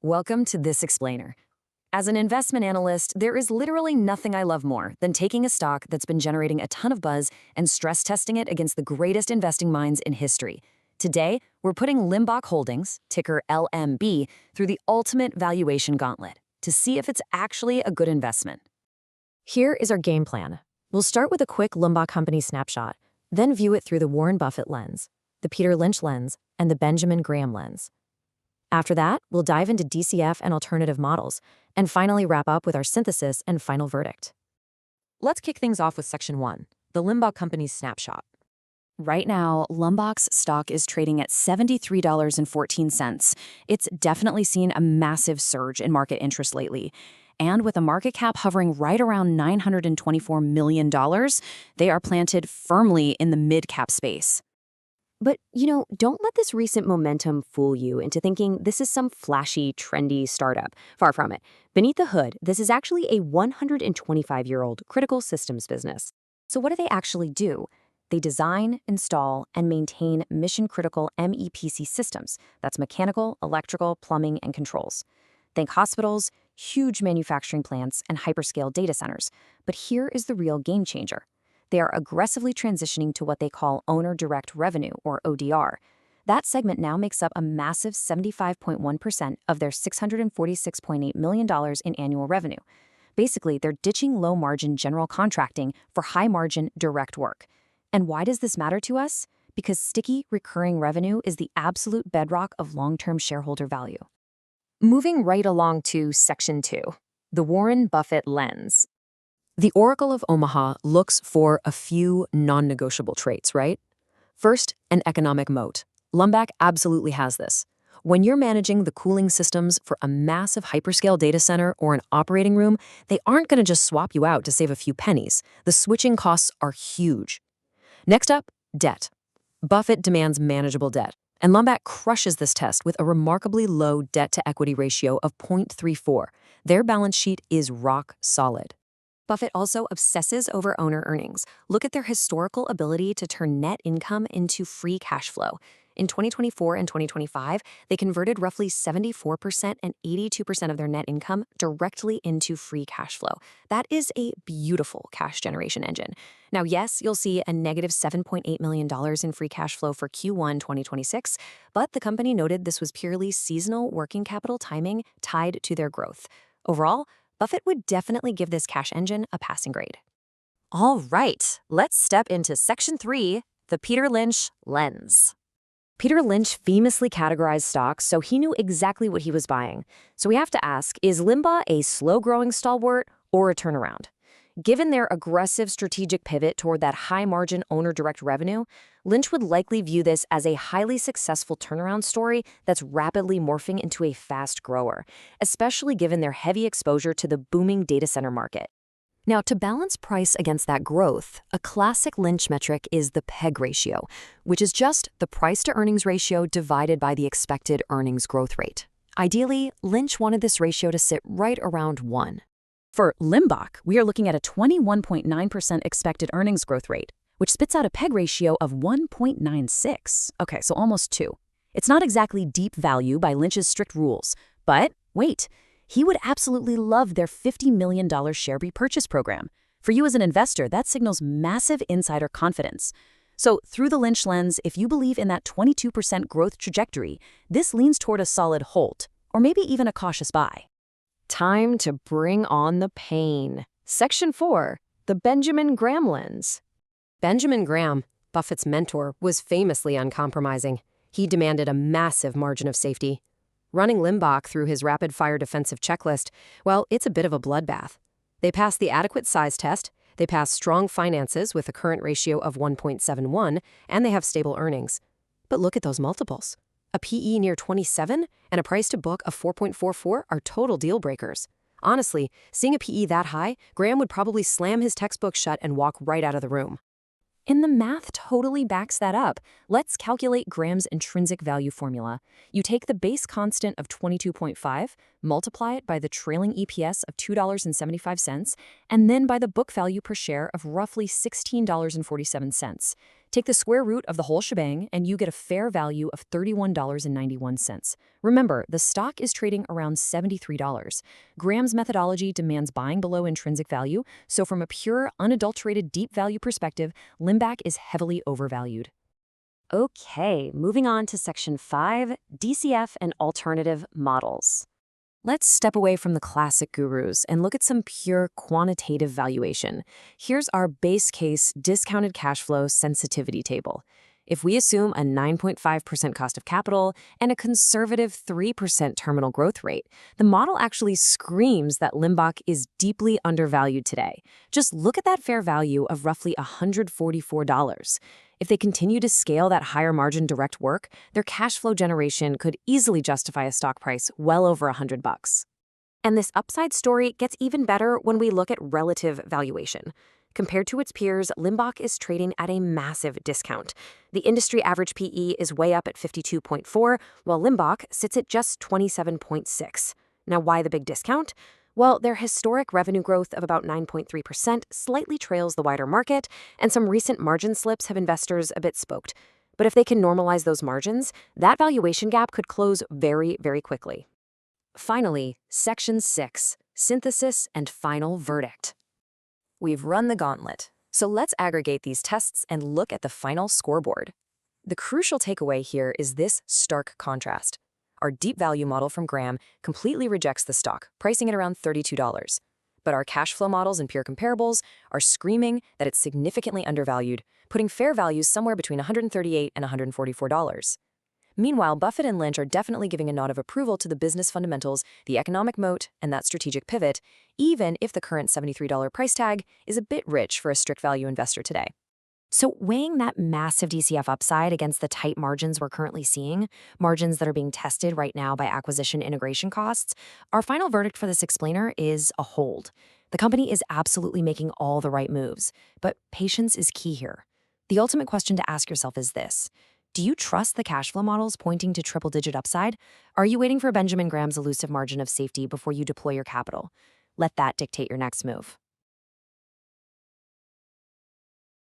Welcome to This Explainer. As an investment analyst, there is literally nothing I love more than taking a stock that's been generating a ton of buzz and stress testing it against the greatest investing minds in history. Today, we're putting Limbach Holdings, ticker LMB, through the ultimate valuation gauntlet to see if it's actually a good investment. Here is our game plan. We'll start with a quick Limbach company snapshot, then view it through the Warren Buffett lens, the Peter Lynch lens, and the Benjamin Graham lens. After that, we'll dive into DCF and alternative models, and finally wrap up with our synthesis and final verdict. Let's kick things off with Section 1, the Limbach Company's snapshot. Right now, Limbach's stock is trading at $73.14. It's definitely seen a massive surge in market interest lately. And with a market cap hovering right around $924 million, they are planted firmly in the mid-cap space. But, don't let this recent momentum fool you into thinking this is some flashy, trendy startup. Far from it. Beneath the hood, this is actually a 125-year-old critical systems business. So what do they actually do? They design, install, and maintain mission-critical MEPC systems. That's mechanical, electrical, plumbing, and controls. Think hospitals, huge manufacturing plants, and hyperscale data centers. But here is the real game changer. They are aggressively transitioning to what they call owner direct revenue, or ODR. That segment now makes up a massive 75.1% of their $646.8 million in annual revenue. Basically, they're ditching low-margin general contracting for high-margin direct work. And why does this matter to us? Because sticky, recurring revenue is the absolute bedrock of long-term shareholder value. Moving right along to Section 2, the Warren Buffett lens. The Oracle of Omaha looks for a few non-negotiable traits, right? First, an economic moat. Limbach absolutely has this. When you're managing the cooling systems for a massive hyperscale data center or an operating room, they aren't going to just swap you out to save a few pennies. The switching costs are huge. Next up, debt. Buffett demands manageable debt, and Limbach crushes this test with a remarkably low debt-to-equity ratio of 0.34. Their balance sheet is rock solid. Buffett also obsesses over owner earnings. Look at their historical ability to turn net income into free cash flow. In 2024 and 2025, they converted roughly 74% and 82% of their net income directly into free cash flow. That is a beautiful cash generation engine. Now, yes, you'll see a negative $7.8 million in free cash flow for Q1 2026, but the company noted this was purely seasonal working capital timing tied to their growth. Overall, Buffett would definitely give this cash engine a passing grade. All right, let's step into Section 3, the Peter Lynch lens. Peter Lynch famously categorized stocks, so he knew exactly what he was buying. So we have to ask, is Limbach a slow-growing stalwart or a turnaround? Given their aggressive strategic pivot toward that high-margin owner-direct revenue, Lynch would likely view this as a highly successful turnaround story that's rapidly morphing into a fast grower, especially given their heavy exposure to the booming data center market. Now, to balance price against that growth, a classic Lynch metric is the PEG ratio, which is just the price-to-earnings ratio divided by the expected earnings growth rate. Ideally, Lynch wanted this ratio to sit right around 1. For Limbach, we are looking at a 21.9% expected earnings growth rate, which spits out a PEG ratio of 1.96. Okay, so almost 2. It's not exactly deep value by Lynch's strict rules, but wait, he would absolutely love their $50 million share repurchase program. For you as an investor, that signals massive insider confidence. So through the Lynch lens, if you believe in that 22% growth trajectory, this leans toward a solid hold, or maybe even a cautious buy. Time to bring on the pain. Section 4, the Benjamin Graham lens. Benjamin Graham, Buffett's mentor, was famously uncompromising. He demanded a massive margin of safety. Running Limbach through his rapid-fire defensive checklist, well, it's a bit of a bloodbath. They passed the adequate size test, they passed strong finances with a current ratio of 1.71, and they have stable earnings. But look at those multiples. A PE near 27 and a price-to-book of 4.44 are total deal breakers. Honestly, seeing a PE that high, Graham would probably slam his textbook shut and walk right out of the room. And the math totally backs that up. Let's calculate Graham's intrinsic value formula. You take the base constant of 22.5, multiply it by the trailing EPS of $2.75, and then by the book value per share of roughly $16.47. Take the square root of the whole shebang, and you get a fair value of $31.91. Remember, the stock is trading around $73. Graham's methodology demands buying below intrinsic value, so from a pure, unadulterated deep value perspective, Limbach is heavily overvalued. Okay, moving on to Section 5, DCF and Alternative Models. Let's step away from the classic gurus and look at some pure quantitative valuation. Here's our base case discounted cash flow sensitivity table. If we assume a 9.5% cost of capital and a conservative 3% terminal growth rate, the model actually screams that Limbach is deeply undervalued today. Just look at that fair value of roughly $144. If they continue to scale that higher margin direct work, their cash flow generation could easily justify a stock price well over $100. And this upside story gets even better when we look at relative valuation. Compared to its peers, Limbach is trading at a massive discount. The industry average PE is way up at 52.4, while Limbach sits at just 27.6. Now, why the big discount? Well, their historic revenue growth of about 9.3% slightly trails the wider market, and some recent margin slips have investors a bit spooked. But if they can normalize those margins, that valuation gap could close very, very quickly. Finally, Section 6, Synthesis and Final Verdict. We've run the gauntlet, so let's aggregate these tests and look at the final scoreboard. The crucial takeaway here is this stark contrast. Our deep value model from Graham completely rejects the stock, pricing it around $32. But our cash flow models and peer comparables are screaming that it's significantly undervalued, putting fair values somewhere between $138 and $144. Meanwhile, Buffett and Lynch are definitely giving a nod of approval to the business fundamentals, the economic moat, and that strategic pivot, even if the current $73 price tag is a bit rich for a strict value investor today. So weighing that massive DCF upside against the tight margins we're currently seeing, margins that are being tested right now by acquisition integration costs, our final verdict for this explainer is a hold. The company is absolutely making all the right moves, but patience is key here. The ultimate question to ask yourself is this: do you trust the cash flow models pointing to triple-digit upside? Are you waiting for Benjamin Graham's elusive margin of safety before you deploy your capital? Let that dictate your next move.